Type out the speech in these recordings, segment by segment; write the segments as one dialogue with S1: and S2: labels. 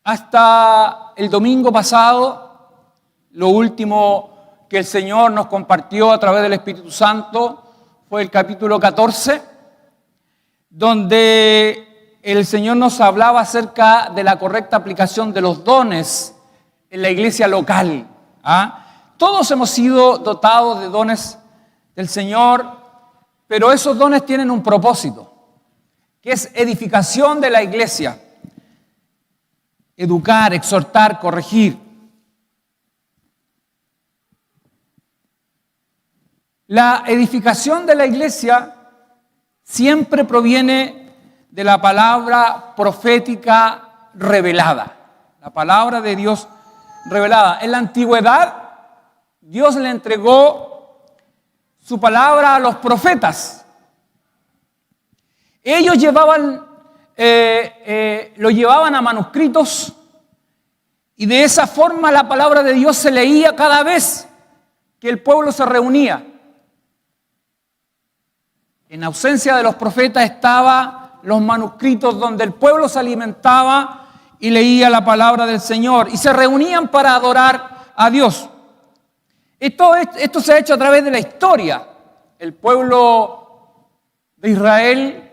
S1: Hasta el domingo pasado, lo último que el Señor nos compartió a través del Espíritu Santo fue el capítulo 14, donde el Señor nos hablaba acerca de la correcta aplicación de los dones en la iglesia local. Todos hemos sido dotados de dones del Señor, pero esos dones tienen un propósito, que es edificación de la iglesia. Educar, exhortar, corregir. La edificación de la iglesia siempre proviene de la palabra profética revelada, la palabra de Dios revelada. En la antigüedad, Dios le entregó su palabra a los profetas. Ellos lo llevaban a manuscritos y de esa forma la palabra de Dios se leía cada vez que el pueblo se reunía. En ausencia de los profetas estaban los manuscritos donde el pueblo se alimentaba y leía la palabra del Señor y se reunían para adorar a Dios. Esto se ha hecho a través de la historia. El pueblo de Israel,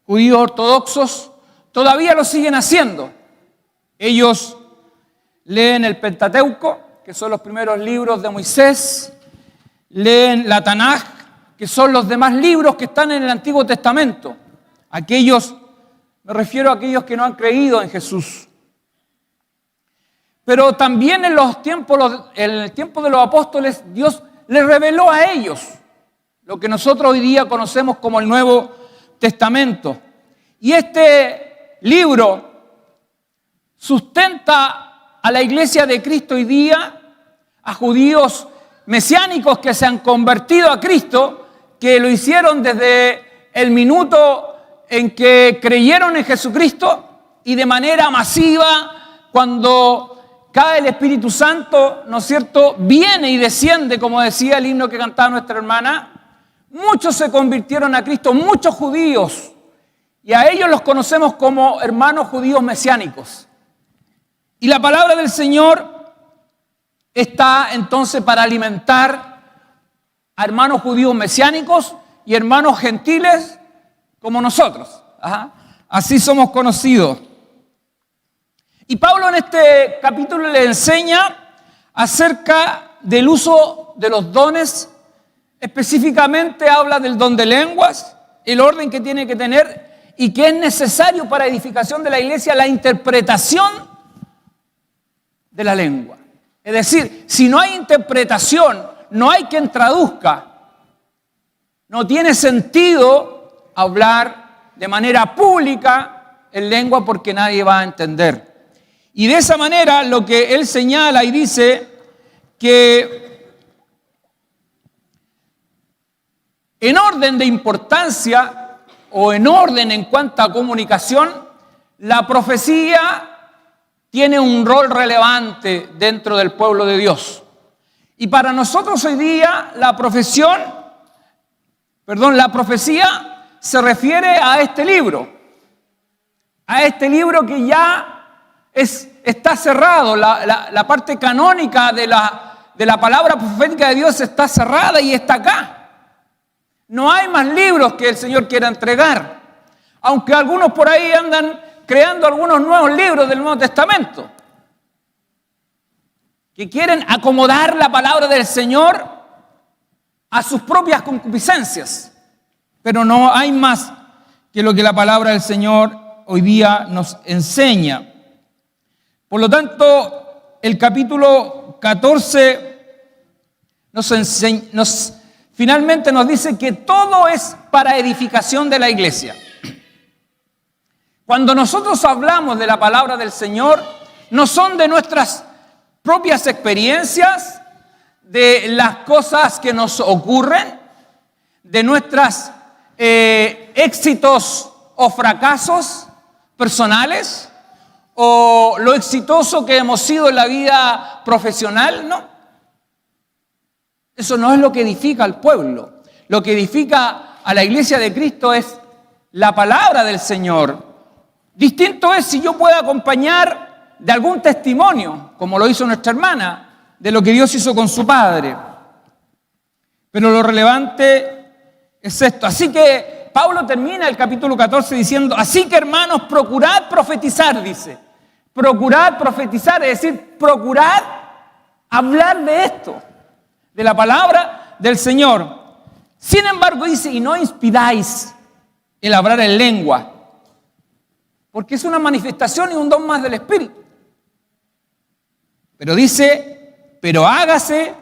S1: judíos ortodoxos, todavía lo siguen haciendo. Ellos leen el Pentateuco, que son los primeros libros de Moisés, leen la Tanaj, que son los demás libros que están en el Antiguo Testamento. Me refiero a aquellos que no han creído en Jesús. Pero también en el tiempo de los apóstoles, Dios les reveló a ellos lo que nosotros hoy día conocemos como el Nuevo Testamento. Y este libro sustenta a la iglesia de Cristo hoy día, a judíos mesiánicos que se han convertido a Cristo, que lo hicieron desde el minuto en que creyeron en Jesucristo y de manera masiva cuando cae el Espíritu Santo, ¿no es cierto?, viene y desciende, como decía el himno que cantaba nuestra hermana. Muchos se convirtieron a Cristo, muchos judíos, y a ellos los conocemos como hermanos judíos mesiánicos. Y la palabra del Señor está entonces para alimentar a hermanos judíos mesiánicos y hermanos gentiles como nosotros. Así somos conocidos. Y Pablo en este capítulo le enseña acerca del uso de los dones. Específicamente habla del don de lenguas, el orden que tiene que tener y que es necesario para edificación de la iglesia, la interpretación de la lengua. Es decir, si no hay interpretación, no hay quien traduzca, no tiene sentido hablar de manera pública en lengua porque nadie va a entender. Y de esa manera lo que él señala y dice que en orden de importancia o en orden en cuanto a comunicación, la profecía tiene un rol relevante dentro del pueblo de Dios. Y para nosotros hoy día la profecía se refiere a este libro que ya está cerrado, la parte canónica de la palabra profética de Dios está cerrada y está acá. No hay más libros que el Señor quiera entregar, aunque algunos por ahí andan creando algunos nuevos libros del Nuevo Testamento, que quieren acomodar la palabra del Señor a sus propias concupiscencias. Pero no hay más que lo que la palabra del Señor hoy día nos enseña. Por lo tanto, el capítulo 14 finalmente nos dice que todo es para edificación de la iglesia. Cuando nosotros hablamos de la palabra del Señor, no son de nuestras propias experiencias, de las cosas que nos ocurren, de nuestros éxitos o fracasos personales, o lo exitoso que hemos sido en la vida profesional, no. Eso no es lo que edifica al pueblo. Lo que edifica a la iglesia de Cristo es la palabra del Señor. Distinto es si yo puedo acompañar de algún testimonio, como lo hizo nuestra hermana, de lo que Dios hizo con su padre. Pero lo relevante es esto. Así que Pablo termina el capítulo 14 diciendo, así que hermanos, procurad profetizar, dice. Procurad profetizar, es decir, procurad hablar de esto, de la palabra del Señor. Sin embargo, dice, y no inspiráis el hablar en lengua, porque es una manifestación y un don más del Espíritu. Pero dice, pero hágase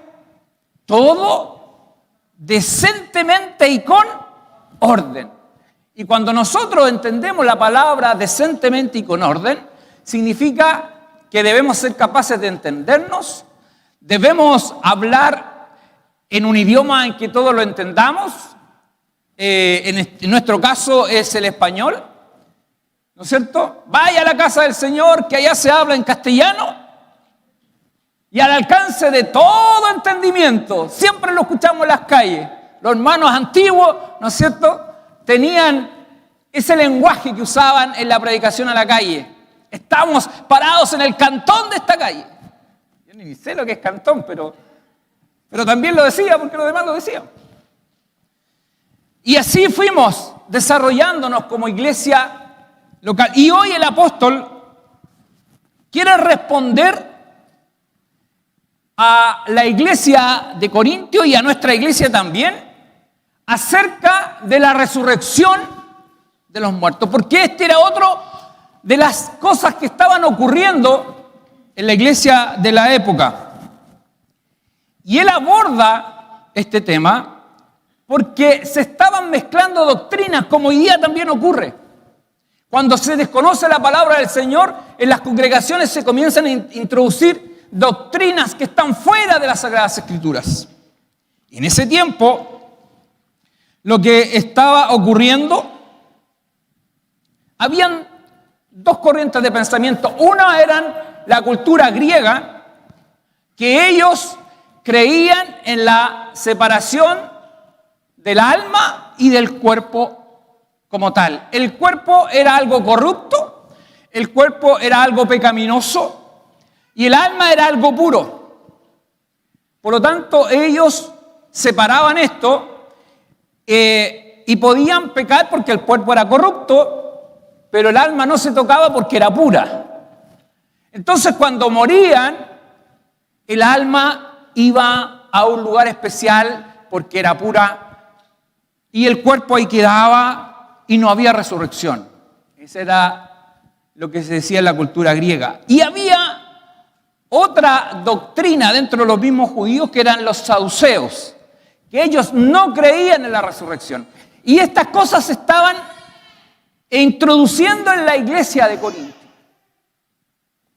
S1: todo decentemente y con orden. Y cuando nosotros entendemos la palabra decentemente y con orden, significa que debemos ser capaces de entendernos, debemos hablar en un idioma en que todos lo entendamos, en nuestro caso es el español, ¿no es cierto? Vaya a la casa del Señor, que allá se habla en castellano, y al alcance de todo entendimiento, siempre lo escuchamos en las calles. Los hermanos antiguos, ¿no es cierto?, tenían ese lenguaje que usaban en la predicación a la calle. Estamos parados en el cantón de esta calle. Yo ni sé lo que es cantón, pero también lo decía porque los demás lo decían. Y así fuimos desarrollándonos como iglesia local. Y hoy el apóstol quiere responder a la iglesia de Corintio y a nuestra iglesia también acerca de la resurrección de los muertos. Porque este era otro de las cosas que estaban ocurriendo en la iglesia de la época. Y él aborda este tema porque se estaban mezclando doctrinas, como hoy día también ocurre. Cuando se desconoce la palabra del Señor, en las congregaciones se comienzan a introducir doctrinas que están fuera de las Sagradas Escrituras. Y en ese tiempo, lo que estaba ocurriendo, habían dos corrientes de pensamiento. Una eran la cultura griega, que ellos creían en la separación del alma y del cuerpo como tal. El cuerpo era algo corrupto, el cuerpo era algo pecaminoso y el alma era algo puro. Por lo tanto, ellos separaban esto y podían pecar porque el cuerpo era corrupto, pero el alma no se tocaba porque era pura. Entonces, cuando morían, el alma iba a un lugar especial porque era pura y el cuerpo ahí quedaba y no había resurrección. Esa era lo que se decía en la cultura griega. Y había otra doctrina dentro de los mismos judíos que eran los saduceos, que ellos no creían en la resurrección. Y estas cosas se estaban introduciendo en la iglesia de Corinto.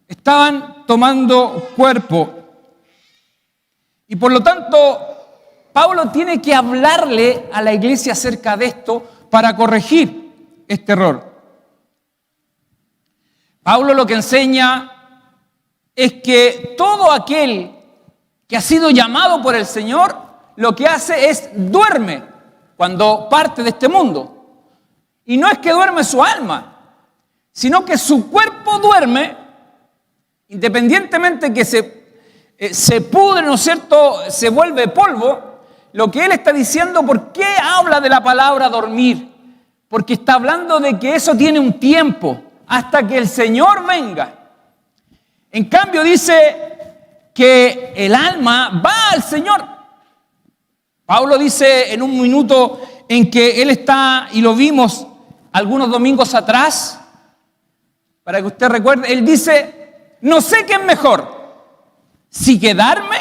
S1: Estaban tomando cuerpo. Y por lo tanto, Pablo tiene que hablarle a la iglesia acerca de esto para corregir este error. Pablo lo que enseña es que todo aquel que ha sido llamado por el Señor, lo que hace es duerme cuando parte de este mundo. Y no es que duerme su alma, sino que su cuerpo duerme, independientemente que se pudre, ¿no es cierto?, se vuelve polvo. Lo que él está diciendo, ¿por qué habla de la palabra dormir? Porque está hablando de que eso tiene un tiempo, hasta que el Señor venga. En cambio dice que el alma va al Señor. Pablo dice en un minuto en que él está, y lo vimos algunos domingos atrás, para que usted recuerde, él dice, no sé qué es mejor, si quedarme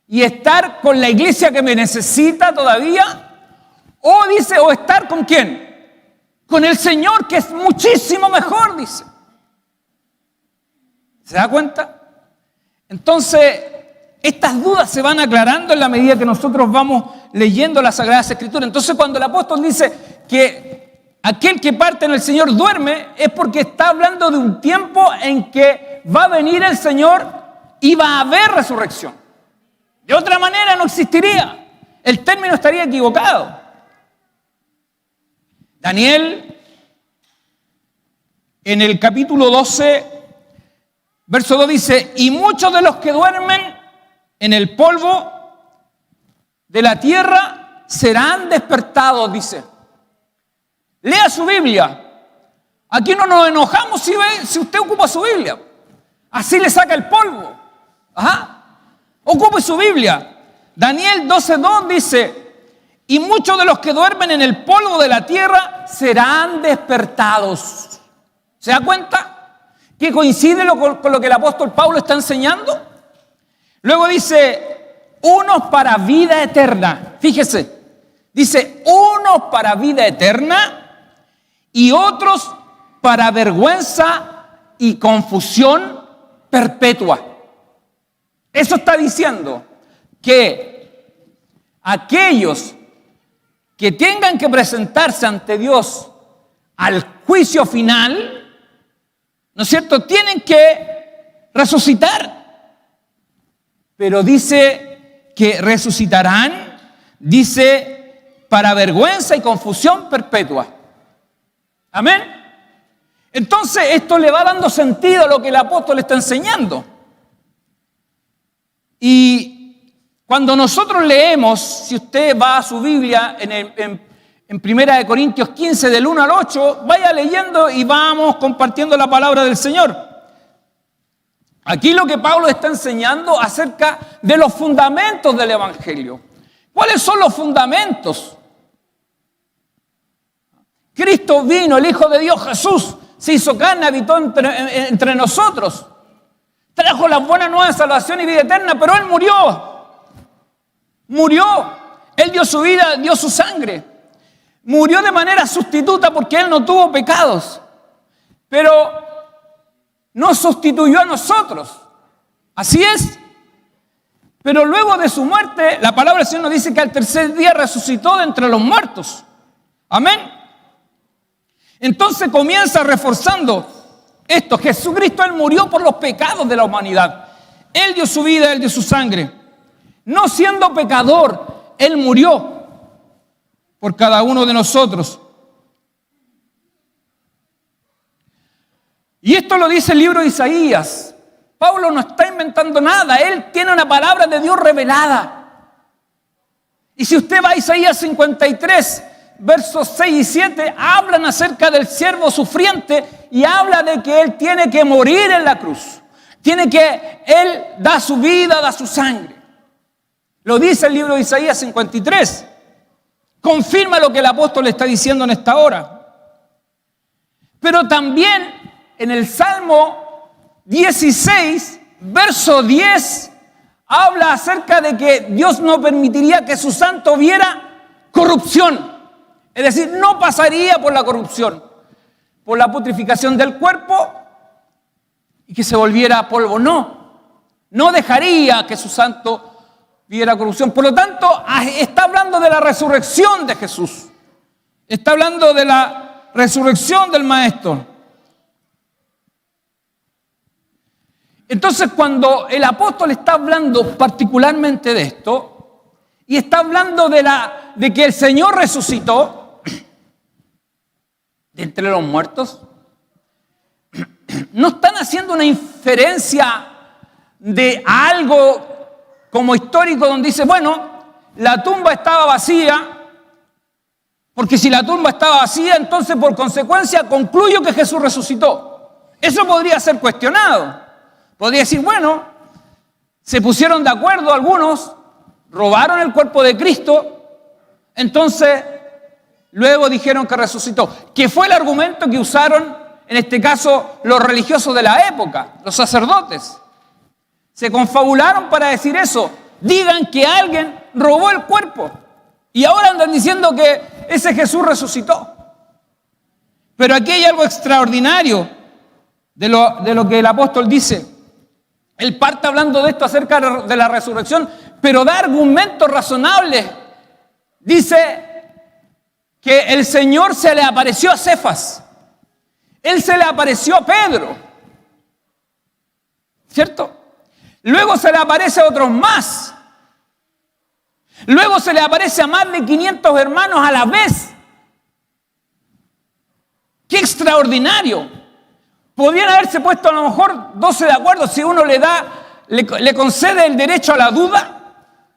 S1: y estar con la iglesia que me necesita todavía, o dice, o estar con ¿quién? Con el Señor, que es muchísimo mejor, dice. ¿Se da cuenta? Entonces, estas dudas se van aclarando en la medida que nosotros vamos leyendo las Sagradas Escrituras. Entonces, cuando el apóstol dice que aquel que parte en el Señor duerme, es porque está hablando de un tiempo en que va a venir el Señor y va a haber resurrección. De otra manera no existiría. El término estaría equivocado. Daniel, en el capítulo 12, Verso 2 dice, y muchos de los que duermen en el polvo de la tierra serán despertados, dice. Lea su Biblia. Aquí no nos enojamos si usted ocupa su Biblia. Así le saca el polvo. Ocupe su Biblia. Daniel 12:2 dice, y muchos de los que duermen en el polvo de la tierra serán despertados. ¿Se da cuenta? Que coincide con lo que el apóstol Pablo está enseñando. Luego dice, unos para vida eterna. Fíjese, dice, unos para vida eterna y otros para vergüenza y confusión perpetua. Eso está diciendo que aquellos que tengan que presentarse ante Dios al juicio final, ¿no es cierto?, tienen que resucitar. Pero dice que resucitarán, dice, para vergüenza y confusión perpetua. Amén. Entonces esto le va dando sentido a lo que el apóstol está enseñando. Y cuando nosotros leemos, si usted va a su Biblia en 1 Corintios 15 del 1 al 8, vaya leyendo y vamos compartiendo la palabra del Señor. Aquí lo que Pablo está enseñando acerca de los fundamentos del Evangelio. ¿Cuáles son los fundamentos? Cristo vino, el Hijo de Dios Jesús, se hizo carne, habitó entre nosotros. Trajo las buenas nuevas de salvación y vida eterna, pero Él murió. Murió. Él dio su vida, dio su sangre. Murió de manera sustituta porque Él no tuvo pecados. Pero nos sustituyó a nosotros. Así es. Pero luego de su muerte, la palabra del Señor nos dice que al tercer día resucitó de entre los muertos. Amén. Entonces comienza reforzando esto. Jesucristo, Él murió por los pecados de la humanidad. Él dio su vida, Él dio su sangre. No siendo pecador, Él murió por cada uno de nosotros. Y esto lo dice el libro de Isaías. Pablo no está inventando nada. Él tiene una palabra de Dios revelada. Y si usted va a Isaías 53, versos 6 y 7, hablan acerca del siervo sufriente y habla de que Él tiene que morir en la cruz. Él da su vida, da su sangre. Lo dice el libro de Isaías 53. Confirma lo que el apóstol está diciendo en esta hora. Pero también en el Salmo 16, verso 10, habla acerca de que Dios no permitiría que su santo viera corrupción. Es decir, no pasaría por la corrupción, por la putrificación del cuerpo y que se volviera polvo. No dejaría que su santo viera corrupción. Por lo tanto, está hablando de la resurrección de Jesús. Está hablando de la resurrección del Maestro. Entonces, cuando el apóstol está hablando particularmente de esto, y está hablando de que el Señor resucitó de entre los muertos, no están haciendo una inferencia de algo como histórico donde dice, bueno, la tumba estaba vacía, porque si la tumba estaba vacía, entonces por consecuencia concluyo que Jesús resucitó. Eso podría ser cuestionado. Podría decir, bueno, se pusieron de acuerdo algunos, robaron el cuerpo de Cristo, entonces luego dijeron que resucitó. Que fue el argumento que usaron, en este caso, los religiosos de la época, los sacerdotes. Se confabularon para decir eso. Digan que alguien robó el cuerpo. Y ahora andan diciendo que ese Jesús resucitó. Pero aquí hay algo extraordinario de lo que el apóstol dice. Él parte hablando de esto acerca de la resurrección, pero da argumentos razonables. Dice que el Señor se le apareció a Cefas. Él se le apareció a Pedro. ¿Cierto? Luego se le aparece a otros más. Luego se le aparece a más de 500 hermanos a la vez. ¡Qué extraordinario! Podrían haberse puesto a lo mejor 12 de acuerdo si uno le concede el derecho a la duda.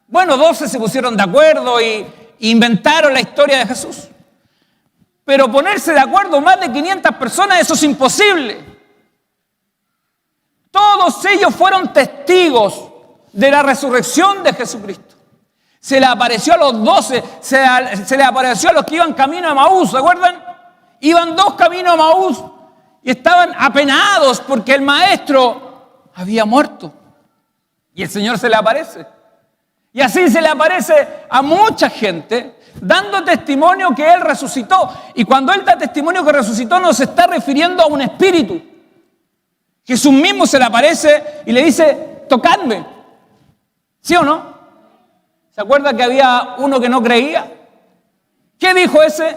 S1: Bueno, 12 se pusieron de acuerdo y inventaron la historia de Jesús. Pero ponerse de acuerdo más de 500 personas, eso es imposible. Todos ellos fueron testigos de la resurrección de Jesucristo. Se le apareció a los 12, se le apareció a los que iban camino a Emaús, ¿se acuerdan? Iban 2 caminos a Emaús y estaban apenados porque el maestro había muerto. Y el Señor se le aparece. Y así se le aparece a mucha gente, dando testimonio que Él resucitó. Y cuando Él da testimonio que resucitó, no se está refiriendo a un espíritu. Jesús mismo se le aparece y le dice, tocadme. ¿Sí o no? ¿Se acuerda que había uno que no creía? ¿Qué dijo ese?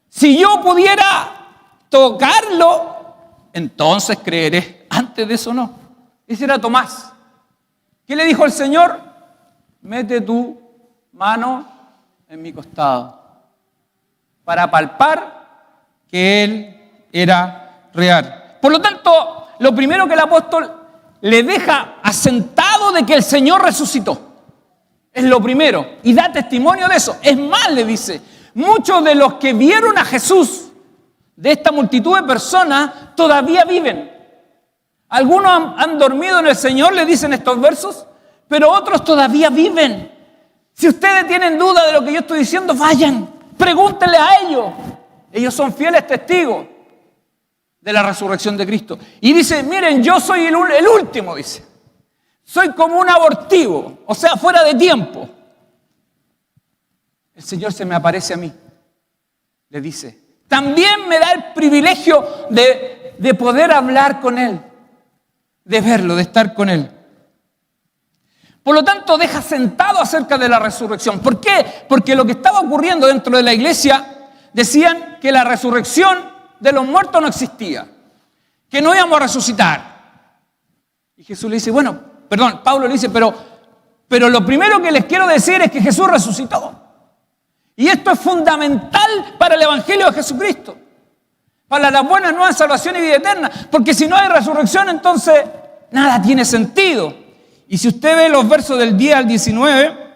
S1: Si yo pudiera tocarlo, entonces creeré. Antes de eso no. Ese era Tomás. ¿Qué le dijo el Señor? Mete tu mano en mi costado para palpar que Él era real. Por lo tanto, lo primero que el apóstol le deja asentado de que el Señor resucitó. Es lo primero. Y da testimonio de eso. Es más, le dice, muchos de los que vieron a Jesús, de esta multitud de personas, todavía viven. Algunos han dormido en el Señor, le dicen estos versos, pero otros todavía viven. Si ustedes tienen duda de lo que yo estoy diciendo, vayan, pregúntenle a ellos. Ellos son fieles testigos de la resurrección de Cristo. Y dice, miren, yo soy el último, dice. Soy como un abortivo, o sea, fuera de tiempo. El Señor se me aparece a mí, le dice. También me da el privilegio de poder hablar con Él, de verlo, de estar con Él. Por lo tanto, deja sentado acerca de la resurrección. ¿Por qué? Porque lo que estaba ocurriendo dentro de la iglesia, decían que la resurrección de los muertos no existía, que no íbamos a resucitar. Y Jesús le dice, Pablo le dice, pero lo primero que les quiero decir es que Jesús resucitó. Y esto es fundamental para el Evangelio de Jesucristo, para la buena nueva salvación y vida eterna, porque si no hay resurrección, entonces nada tiene sentido. Y si usted ve los versos del 10 al 19,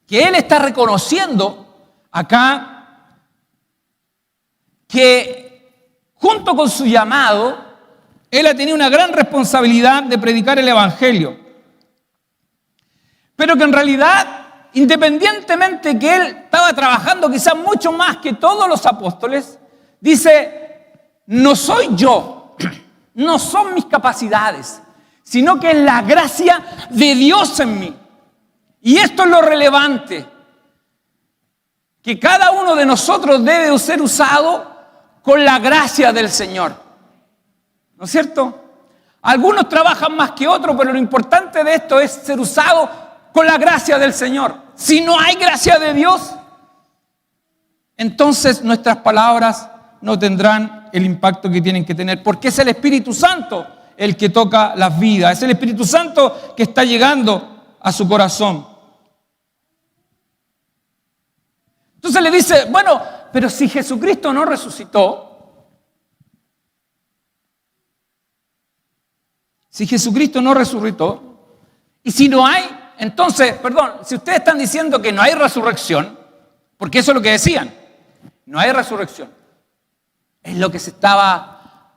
S1: que él está reconociendo acá que junto con su llamado, él ha tenido una gran responsabilidad de predicar el Evangelio. Pero que en realidad, independientemente que él estaba trabajando quizás mucho más que todos los apóstoles, dice, no soy yo, no son mis capacidades, sino que es la gracia de Dios en mí. Y esto es lo relevante, que cada uno de nosotros debe ser usado con la gracia del Señor. ¿No es cierto? Algunos trabajan más que otros, pero lo importante de esto es ser usado con la gracia del Señor. Si no hay gracia de Dios, entonces nuestras palabras no tendrán el impacto que tienen que tener, porque es el Espíritu Santo el que toca las vidas, es el Espíritu Santo que está llegando a su corazón. Entonces le dice, pero si Jesucristo no resucitó, y si no hay, entonces, si ustedes están diciendo que no hay resurrección, porque eso es lo que decían, no hay resurrección, es lo que se estaba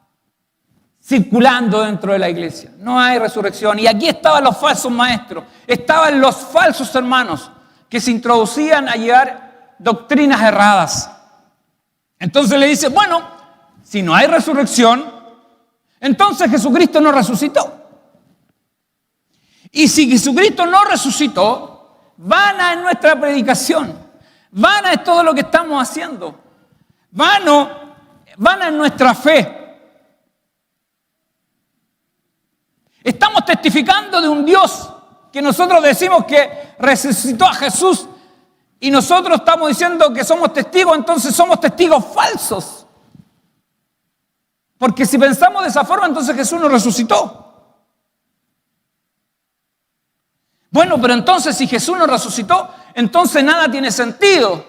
S1: circulando dentro de la iglesia, no hay resurrección. Y aquí estaban los falsos maestros, estaban los falsos hermanos que se introducían a llevar doctrinas erradas. Entonces le dice, si no hay resurrección, entonces Jesucristo no resucitó. Y si Jesucristo no resucitó, vana es nuestra predicación, vana es todo lo que estamos haciendo, vana es nuestra fe. Estamos testificando de un Dios que nosotros decimos que resucitó a Jesús y nosotros estamos diciendo que somos testigos, entonces somos testigos falsos. Porque si pensamos de esa forma, entonces Jesús no resucitó. Pero entonces si Jesús no resucitó, entonces nada tiene sentido.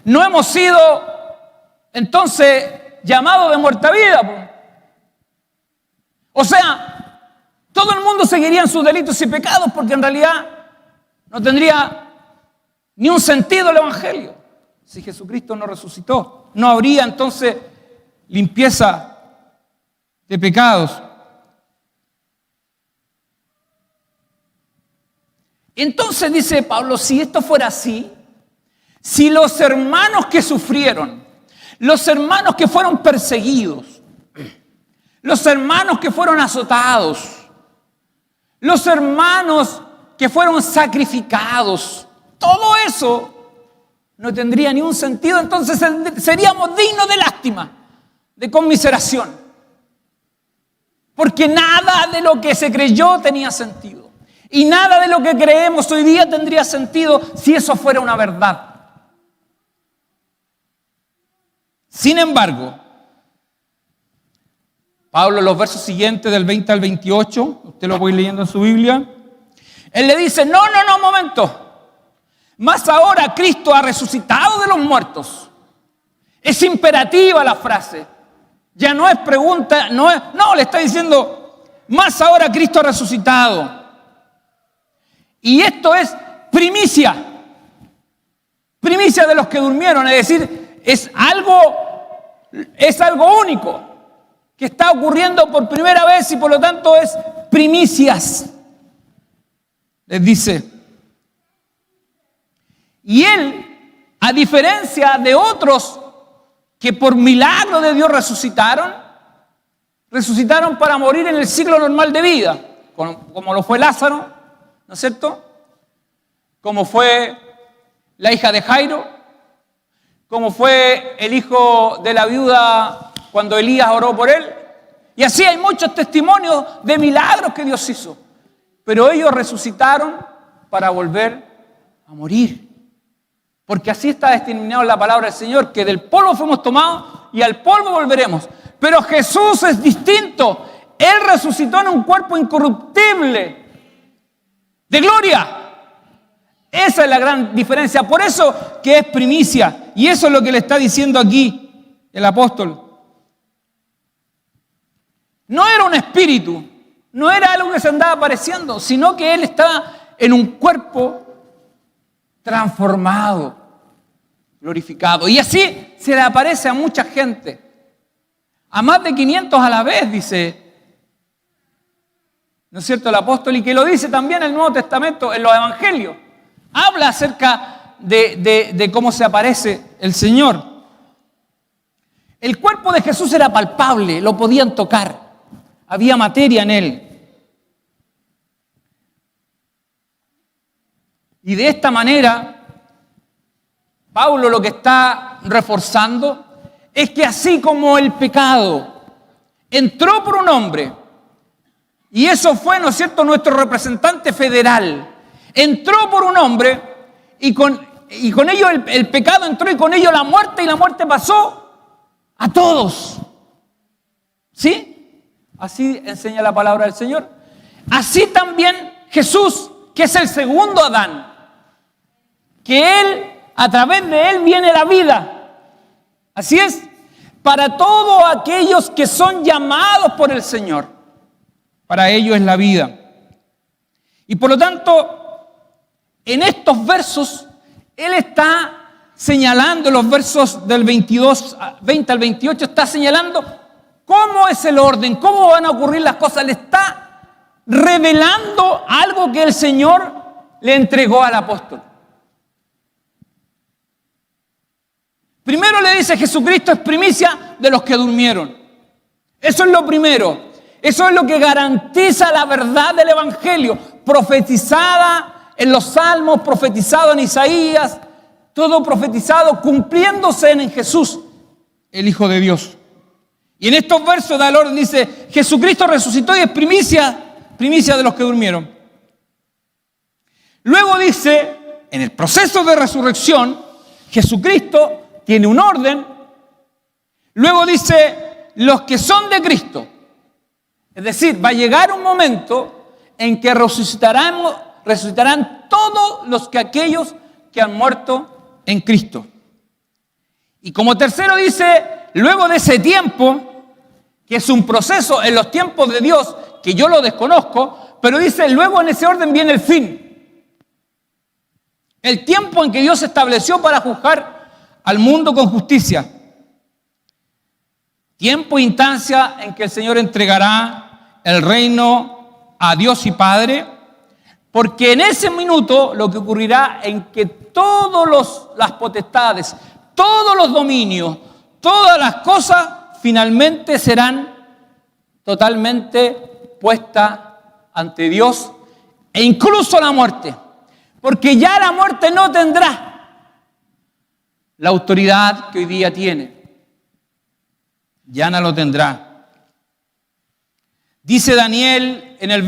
S1: No hemos sido entonces llamado de muerte a vida, po. O sea, todo el mundo seguiría en sus delitos y pecados porque en realidad no tendría ni un sentido el Evangelio. Si Jesucristo no resucitó, no habría entonces limpieza de pecados. Entonces dice Pablo, si esto fuera así, si los hermanos que sufrieron, los hermanos que fueron perseguidos, los hermanos que fueron azotados, los hermanos que fueron sacrificados, todo eso no tendría ni un sentido, entonces seríamos dignos de lástima, de conmiseración, porque nada de lo que se creyó tenía sentido. Y nada de lo que creemos hoy día tendría sentido si eso fuera una verdad. Sin embargo, Pablo en los versos siguientes del 20 al 28, usted lo va a ir leyendo en su Biblia, él le dice, no, un momento, más ahora Cristo ha resucitado de los muertos. Es imperativa la frase, ya no es pregunta, no, le está diciendo, más ahora Cristo ha resucitado. Y esto es primicia de los que durmieron, es decir, es algo único que está ocurriendo por primera vez y por lo tanto es primicias, les dice. Y él, a diferencia de otros que por milagro de Dios resucitaron para morir en el ciclo normal de vida, como lo fue Lázaro, ¿no es cierto? Como fue la hija de Jairo, como fue el hijo de la viuda cuando Elías oró por él. Y así hay muchos testimonios de milagros que Dios hizo. Pero ellos resucitaron para volver a morir. Porque así está destinado en la palabra del Señor, que del polvo fuimos tomados y al polvo volveremos. Pero Jesús es distinto. Él resucitó en un cuerpo incorruptible, de gloria. Esa es la gran diferencia. Por eso que es primicia. Y eso es lo que le está diciendo aquí el apóstol. No era un espíritu, no era algo que se andaba apareciendo, sino que él estaba en un cuerpo transformado, glorificado. Y así se le aparece a mucha gente. A más de 500 a la vez, dice, ¿no es cierto?, el apóstol, y que lo dice también el Nuevo Testamento, en los Evangelios. Habla acerca de cómo se aparece el Señor. El cuerpo de Jesús era palpable, lo podían tocar. Había materia en él. Y de esta manera, Pablo lo que está reforzando es que así como el pecado entró por un hombre, y eso fue, ¿no es cierto?, nuestro representante federal, entró por un hombre y con ello el pecado entró y con ello la muerte, y la muerte pasó a todos. ¿Sí? Así enseña la palabra del Señor. Así también Jesús, que es el segundo Adán, que Él, a través de Él viene la vida. Así es, para todos aquellos que son llamados por el Señor, para ellos es la vida. Y por lo tanto, en estos versos, Él está señalando, en los versos del 20 al 28, está señalando cómo es el orden, cómo van a ocurrir las cosas. Le está revelando algo que el Señor le entregó al apóstol. Primero le dice, Jesucristo es primicia de los que durmieron. Eso es lo primero. Eso es lo que garantiza la verdad del Evangelio, profetizada en los Salmos, profetizado en Isaías, todo profetizado, cumpliéndose en Jesús, el Hijo de Dios. Y en estos versos da el orden, dice, Jesucristo resucitó y es primicia de los que durmieron. Luego dice, en el proceso de resurrección, Jesucristo tiene un orden. Luego dice, los que son de Cristo. Es decir, va a llegar un momento en que resucitarán todos aquellos que han muerto en Cristo. Y como tercero dice, luego de ese tiempo, que es un proceso en los tiempos de Dios, que yo lo desconozco, pero dice, luego en ese orden viene el fin. El tiempo en que Dios estableció para juzgar al mundo con justicia. Tiempo e instancia en que el Señor entregará el reino a Dios y Padre, porque en ese minuto lo que ocurrirá en que todas las potestades, todos los dominios, todas las cosas finalmente serán totalmente puestas ante Dios, e incluso la muerte, porque ya la muerte no tendrá la autoridad que hoy día tiene. Ya no lo tendrá. Dice Daniel en el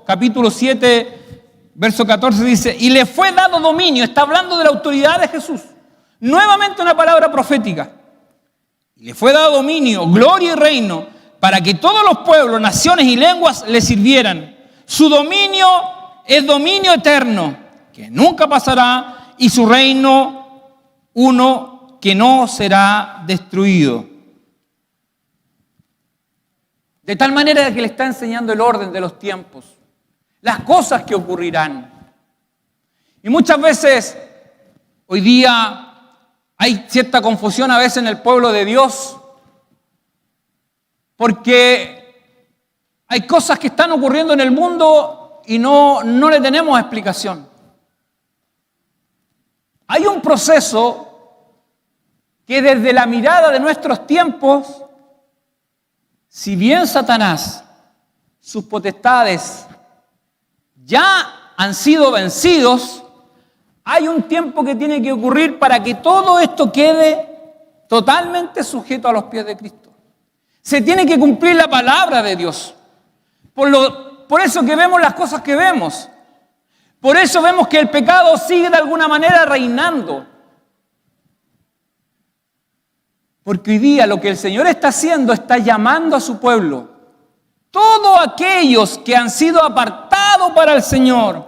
S1: capítulo 7, verso 14, dice, y le fue dado dominio, está hablando de la autoridad de Jesús. Nuevamente una palabra profética. Y le fue dado dominio, gloria y reino, para que todos los pueblos, naciones y lenguas le sirvieran. Su dominio es dominio eterno, que nunca pasará, y su reino uno que no será destruido. De tal manera que le está enseñando el orden de los tiempos, las cosas que ocurrirán. Y muchas veces, hoy día, hay cierta confusión a veces en el pueblo de Dios, porque hay cosas que están ocurriendo en el mundo y no le tenemos explicación. Hay un proceso que desde la mirada de nuestros tiempos, si bien Satanás, sus potestades ya han sido vencidos, hay un tiempo que tiene que ocurrir para que todo esto quede totalmente sujeto a los pies de Cristo. Se tiene que cumplir la palabra de Dios. Por eso que vemos las cosas que vemos. Por eso vemos que el pecado sigue de alguna manera reinando. Porque hoy día lo que el Señor está haciendo, está llamando a su pueblo. Todos aquellos que han sido apartados para el Señor,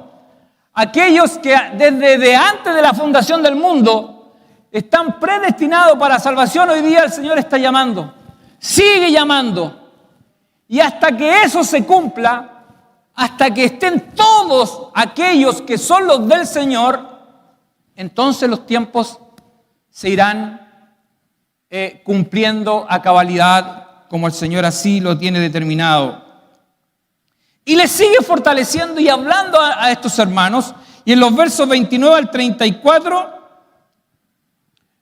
S1: aquellos que desde antes de la fundación del mundo están predestinados para salvación, hoy día el Señor está llamando. Sigue llamando. Y hasta que eso se cumpla, hasta que estén todos aquellos que son los del Señor, entonces los tiempos se irán cumpliendo a cabalidad como el Señor así lo tiene determinado. Y les sigue fortaleciendo y hablando a estos hermanos, y en los versos 29 al 34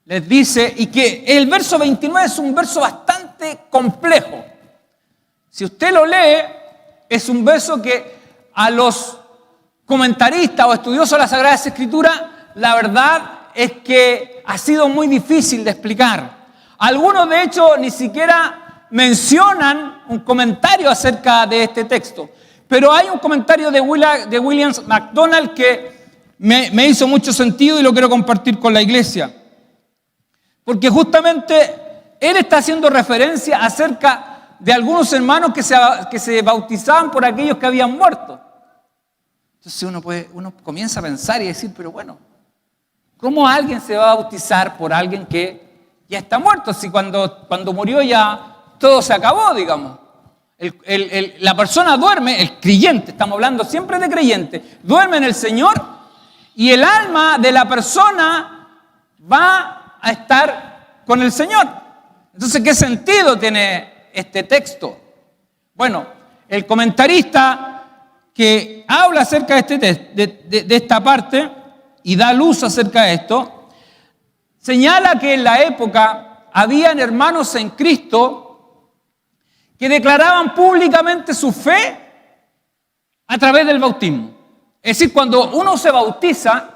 S1: les dice, y que el verso 29 es un verso bastante complejo. Si usted lo lee, es un verso que a los comentaristas o estudiosos de las Sagradas Escrituras, la verdad es que ha sido muy difícil de explicar. Algunos, de hecho, ni siquiera mencionan un comentario acerca de este texto. Pero hay un comentario de William MacDonald que me hizo mucho sentido y lo quiero compartir con la iglesia. Porque justamente él está haciendo referencia acerca de algunos hermanos que se bautizaban por aquellos que habían muerto. Entonces uno comienza a pensar y decir, pero bueno, ¿cómo alguien se va a bautizar por alguien que ya está muerto? Si cuando murió ya todo se acabó, digamos. La persona duerme, el creyente, estamos hablando siempre de creyente, duerme en el Señor y el alma de la persona va a estar con el Señor. Entonces, ¿qué sentido tiene este texto? Bueno, el comentarista que habla acerca de esta parte y da luz acerca de esto, señala que en la época habían hermanos en Cristo que declaraban públicamente su fe a través del bautismo. Es decir, cuando uno se bautiza,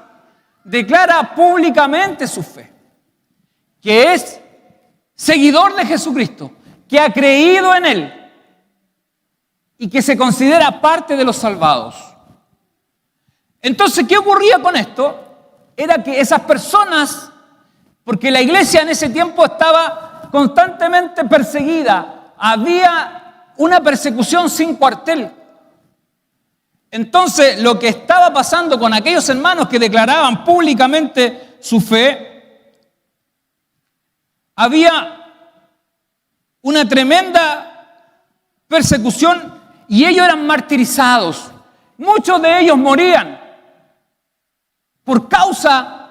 S1: declara públicamente su fe, que es seguidor de Jesucristo, que ha creído en Él y que se considera parte de los salvados. Entonces, ¿qué ocurría con esto? Era que esas personas, porque la iglesia en ese tiempo estaba constantemente perseguida, había una persecución sin cuartel. Entonces, lo que estaba pasando con aquellos hermanos que declaraban públicamente su fe, había una tremenda persecución y ellos eran martirizados. Muchos de ellos morían por causa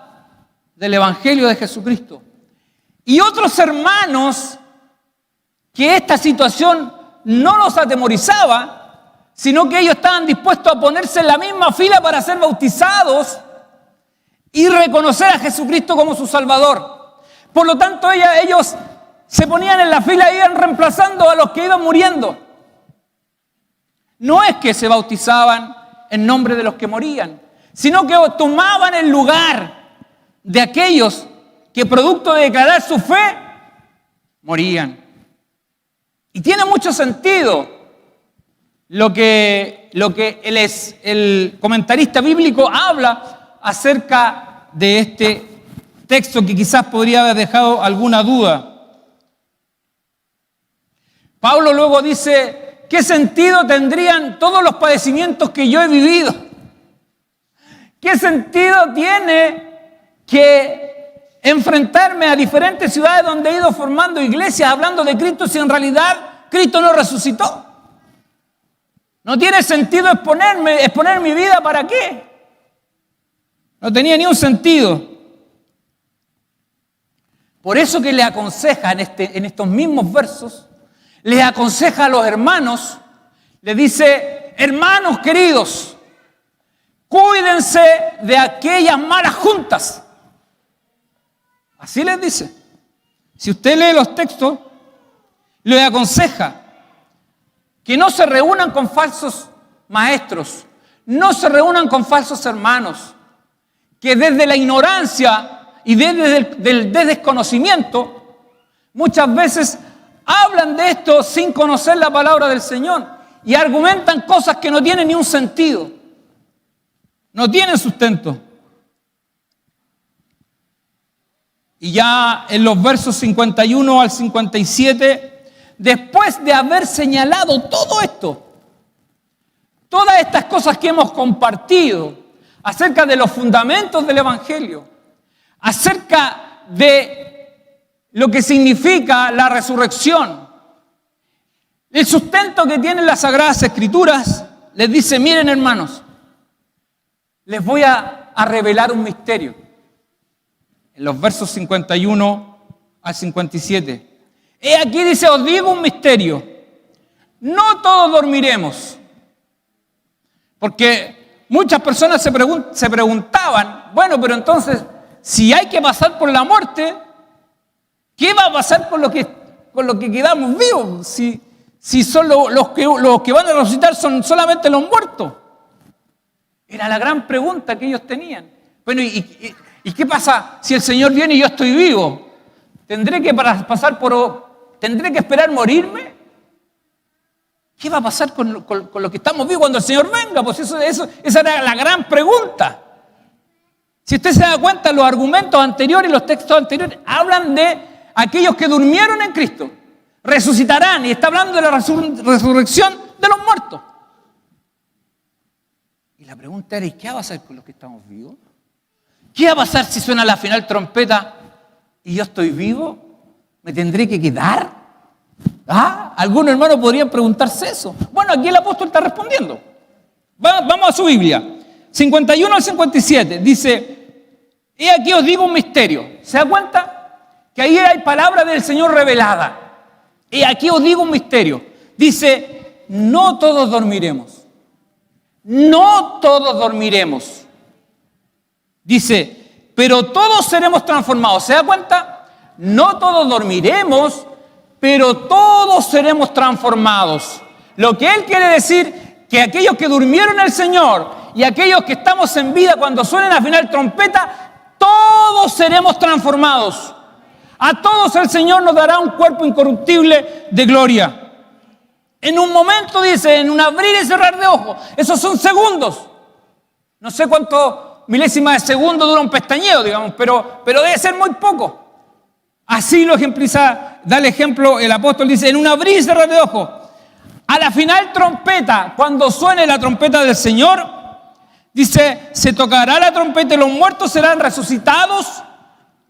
S1: del Evangelio de Jesucristo. Y otros hermanos que esta situación no los atemorizaba, sino que ellos estaban dispuestos a ponerse en la misma fila para ser bautizados y reconocer a Jesucristo como su Salvador. Por lo tanto, ellos se ponían en la fila e iban reemplazando a los que iban muriendo. No es que se bautizaban en nombre de los que morían, sino que tomaban el lugar de aquellos que producto de declarar su fe, morían. Y tiene mucho sentido lo que el comentarista bíblico habla acerca de este texto que quizás podría haber dejado alguna duda. Pablo luego dice, ¿qué sentido tendrían todos los padecimientos que yo he vivido? ¿Qué sentido tiene que enfrentarme a diferentes ciudades donde he ido formando iglesias hablando de Cristo si en realidad Cristo no resucitó? No tiene sentido exponer mi vida, ¿para qué? No tenía ni un sentido. Por eso que le aconseja en estos mismos versos, les aconseja a los hermanos, les dice, hermanos queridos, cuídense de aquellas malas juntas. Así les dice. Si usted lee los textos, les aconseja que no se reúnan con falsos maestros, no se reúnan con falsos hermanos, que desde la ignorancia y desde el desconocimiento, muchas veces hablan de esto sin conocer la palabra del Señor y argumentan cosas que no tienen ni un sentido, no tienen sustento. Y ya en los versos 51 al 57, después de haber señalado todo esto, todas estas cosas que hemos compartido acerca de los fundamentos del Evangelio, acerca de lo que significa la resurrección, el sustento que tienen las Sagradas Escrituras, les dice, miren hermanos, les voy a revelar un misterio. En los versos 51 al 57. He aquí dice, os digo un misterio. No todos dormiremos. Porque muchas personas se preguntaban, bueno, pero entonces, si hay que pasar por la muerte, ¿qué va a pasar con los que quedamos vivos? Si son los que van a resucitar son solamente los muertos. Era la gran pregunta que ellos tenían. Bueno, ¿y qué pasa si el Señor viene y yo estoy vivo? ¿Tendré que esperar morirme? ¿Qué va a pasar con los que estamos vivos cuando el Señor venga? Pues esa era la gran pregunta. Si usted se da cuenta, los argumentos anteriores y los textos anteriores hablan de aquellos que durmieron en Cristo. Resucitarán, y está hablando de la resurrección de los muertos. Y la pregunta era, ¿y qué va a pasar con los que estamos vivos? ¿Qué va a pasar si suena la final trompeta y yo estoy vivo? ¿Me tendré que quedar? Algunos hermanos podrían preguntarse eso. Bueno, aquí el apóstol está respondiendo. Vamos a su Biblia. 51 al 57. Dice, he aquí os digo un misterio. ¿Se da cuenta? Que ahí hay palabra del Señor revelada. He aquí os digo un misterio. Dice, no todos dormiremos. No todos dormiremos. Dice, pero todos seremos transformados. ¿Se da cuenta? No todos dormiremos, pero todos seremos transformados. Lo que él quiere decir, que aquellos que durmieron en el Señor y aquellos que estamos en vida cuando suene la final trompeta, todos seremos transformados. A todos el Señor nos dará un cuerpo incorruptible de gloria. En un momento, dice, en un abrir y cerrar de ojos. Esos son segundos. No sé cuánto milésimas de segundo dura un pestañeo, digamos, pero debe ser muy poco. Así lo ejempliza, da el ejemplo el apóstol, dice, en un abrir y cerrar de ojos. A la final trompeta, cuando suene la trompeta del Señor, dice, se tocará la trompeta y los muertos serán resucitados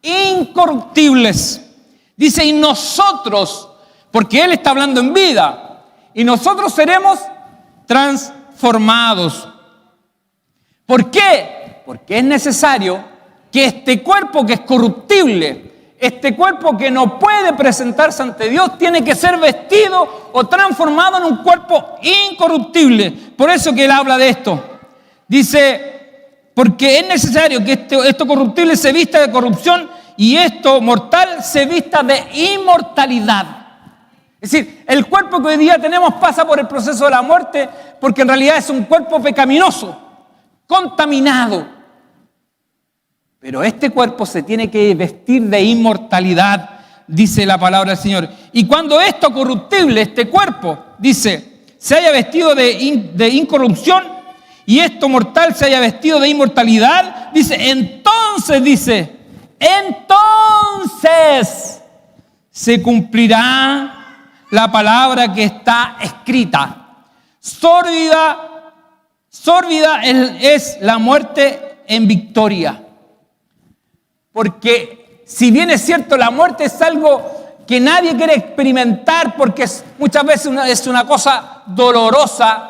S1: incorruptibles. Dice, y nosotros porque Él está hablando en vida. Y nosotros seremos transformados. ¿Por qué? Porque es necesario que este cuerpo que es corruptible, este cuerpo que no puede presentarse ante Dios, tiene que ser vestido o transformado en un cuerpo incorruptible. Por eso que Él habla de esto. Dice, porque es necesario que esto corruptible se vista de corrupción y esto mortal se vista de inmortalidad. Es decir, el cuerpo que hoy día tenemos pasa por el proceso de la muerte porque en realidad es un cuerpo pecaminoso, contaminado. Pero este cuerpo se tiene que vestir de inmortalidad, dice la palabra del Señor. Y cuando esto corruptible, este cuerpo, dice, se haya vestido de incorrupción y esto mortal se haya vestido de inmortalidad, dice, entonces se cumplirá la palabra que está escrita. Sórdida es la muerte en victoria. Porque si bien es cierto, la muerte es algo que nadie quiere experimentar porque muchas veces es una cosa dolorosa,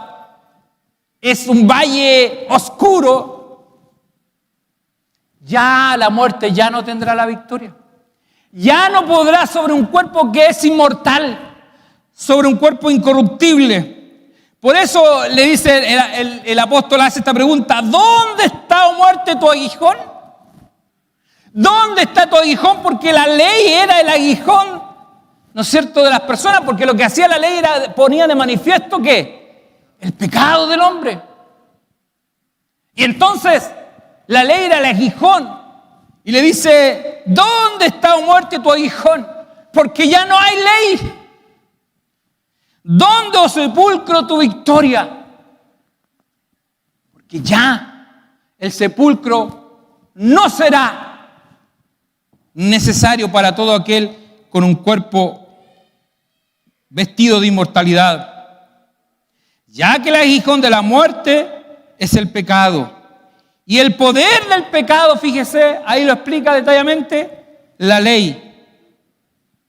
S1: es un valle oscuro, ya la muerte ya no tendrá la victoria. Ya no podrá sobre un cuerpo que es inmortal, sobre un cuerpo incorruptible. Por eso le dice el apóstol, hace esta pregunta: ¿dónde está, oh muerte, tu aguijón? ¿Dónde está tu aguijón? Porque la ley era el aguijón, ¿no es cierto?, de las personas, porque lo que hacía la ley era, ponía de manifiesto ¿qué? El pecado del hombre. Y entonces la ley era el aguijón. Y le dice, ¿dónde está, oh muerte, tu aguijón? Porque ya no hay ley. ¿Dónde, oh sepulcro, tu victoria? Porque ya el sepulcro no será necesario para todo aquel con un cuerpo vestido de inmortalidad. Ya que el aguijón de la muerte es el pecado. Y el poder del pecado, fíjese, ahí lo explica detalladamente, la ley.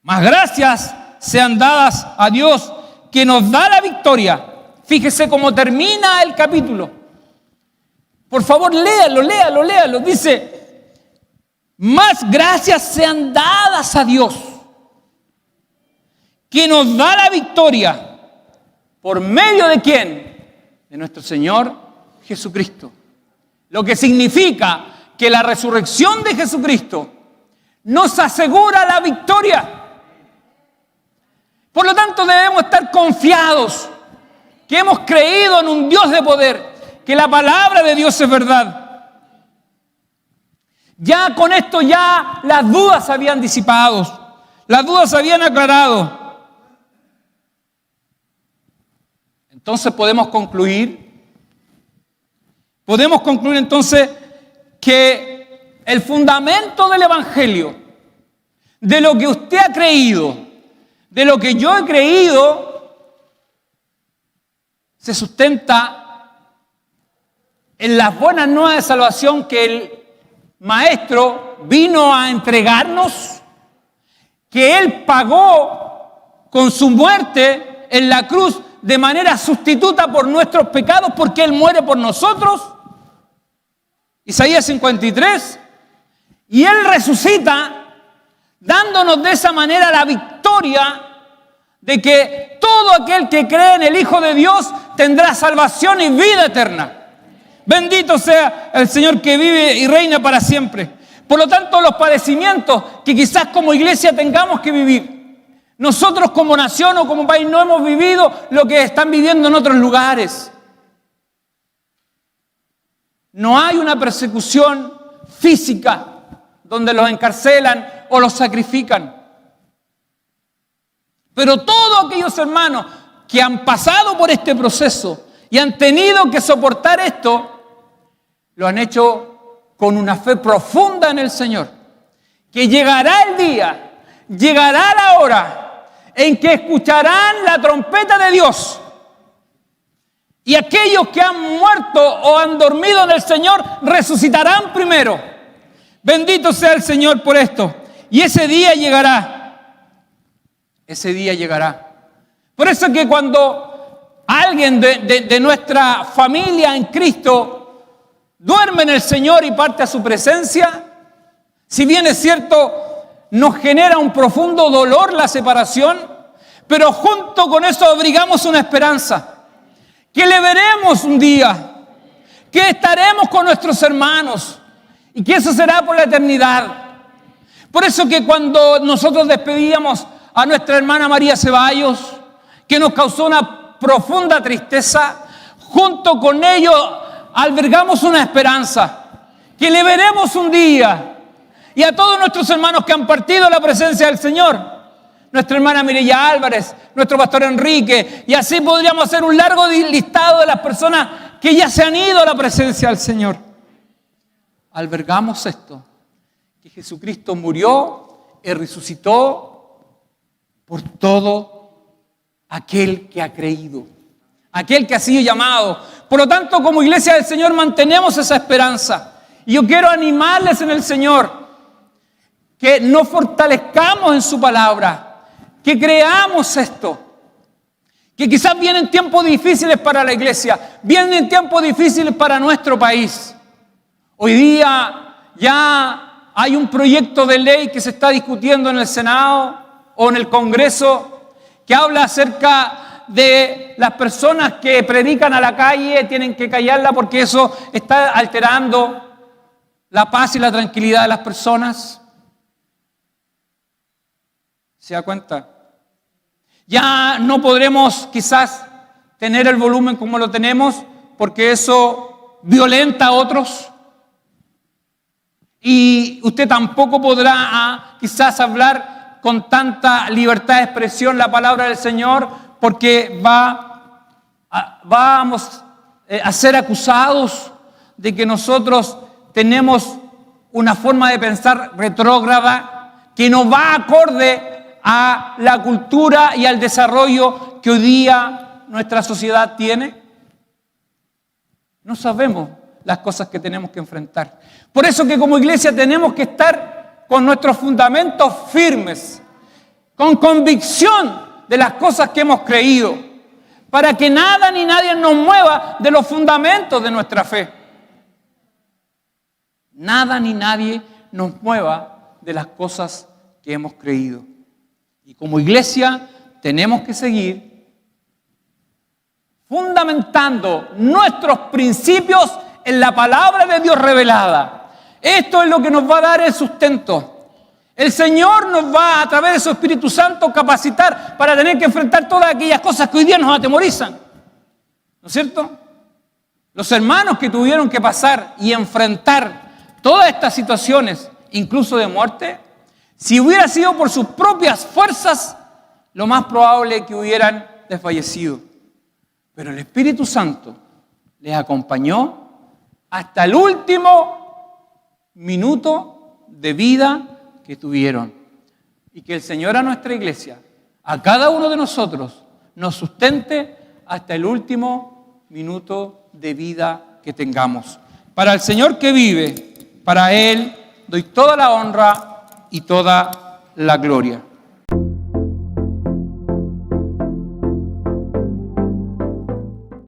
S1: Mas gracias sean dadas a Dios que nos da la victoria. Fíjese cómo termina el capítulo. Por favor, léalo. Dice, más gracias sean dadas a Dios que nos da la victoria. ¿Por medio de quién? De nuestro Señor Jesucristo. Lo que significa que la resurrección de Jesucristo nos asegura la victoria. Por lo tanto, debemos estar confiados que hemos creído en un Dios de poder, que la palabra de Dios es verdad. Ya con esto ya las dudas se habían disipado, las dudas se habían aclarado. Entonces podemos concluir entonces que el fundamento del Evangelio, de lo que usted ha creído, de lo que yo he creído, se sustenta en las buenas nuevas de salvación que el Maestro vino a entregarnos, que Él pagó con su muerte en la cruz de manera sustituta por nuestros pecados, porque Él muere por nosotros. Isaías 53. Y Él resucita, dándonos de esa manera la victoria de que todo aquel que cree en el Hijo de Dios tendrá salvación y vida eterna. Bendito sea el Señor que vive y reina para siempre. Por lo tanto, los padecimientos que quizás como iglesia tengamos que vivir, nosotros como nación o como país no hemos vivido lo que están viviendo en otros lugares. No hay una persecución física donde los encarcelan o los sacrifican. Pero todos aquellos hermanos que han pasado por este proceso y han tenido que soportar esto, lo han hecho con una fe profunda en el Señor. Que llegará el día, llegará la hora en que escucharán la trompeta de Dios. Y aquellos que han muerto o han dormido en el Señor resucitarán primero. Bendito sea el Señor por esto. Y ese día llegará. ese día llegará. Por eso es que cuando alguien de nuestra familia en Cristo duerme en el Señor y parte a su presencia, si bien es cierto, nos genera un profundo dolor la separación, pero junto con eso abrigamos una esperanza, que le veremos un día, que estaremos con nuestros hermanos y que eso será por la eternidad. Por eso que cuando nosotros despedíamos a nuestra hermana María Ceballos, que nos causó una profunda tristeza, junto con ello albergamos una esperanza, que le veremos un día. Y a todos nuestros hermanos que han partido a la presencia del Señor, nuestra hermana Mireya Álvarez, nuestro pastor Enrique, y así podríamos hacer un largo listado de las personas que ya se han ido a la presencia del Señor. Albergamos esto, que Jesucristo murió y resucitó por todo aquel que ha creído, aquel que ha sido llamado. Por lo tanto, como iglesia del Señor mantenemos esa esperanza. Y yo quiero animarles en el Señor, que nos fortalezcamos en su palabra, que creamos esto, que quizás vienen tiempos difíciles para la iglesia, vienen tiempos difíciles para nuestro país. Hoy día ya hay un proyecto de ley que se está discutiendo en el Senado o en el Congreso que habla acerca de las personas que predican a la calle, tienen que callarla porque eso está alterando la paz y la tranquilidad de las personas. ¿Se da cuenta? Ya no podremos quizás tener el volumen como lo tenemos porque eso violenta a otros. Y usted tampoco podrá quizás hablar con tanta libertad de expresión la palabra del Señor porque vamos a ser acusados de que nosotros tenemos una forma de pensar retrógrada que no va acorde a la cultura y al desarrollo que hoy día nuestra sociedad tiene. No sabemos las cosas que tenemos que enfrentar. Por eso que como iglesia tenemos que estar con nuestros fundamentos firmes, con convicción de las cosas que hemos creído, para que nada ni nadie nos mueva de los fundamentos de nuestra fe. Nada ni nadie nos mueva de las cosas que hemos creído. Y como iglesia tenemos que seguir fundamentando nuestros principios en la palabra de Dios revelada. Esto es lo que nos va a dar el sustento. El Señor nos va a través de su Espíritu Santo capacitar para tener que enfrentar todas aquellas cosas que hoy día nos atemorizan. ¿No es cierto? Los hermanos que tuvieron que pasar y enfrentar todas estas situaciones, incluso de muerte, si hubiera sido por sus propias fuerzas, lo más probable es que hubieran desfallecido. Pero el Espíritu Santo les acompañó hasta el último minuto de vida que tuvieron. Y que el Señor a nuestra iglesia, a cada uno de nosotros, nos sustente hasta el último minuto de vida que tengamos. Para el Señor que vive, para Él doy toda la honra y toda la gloria.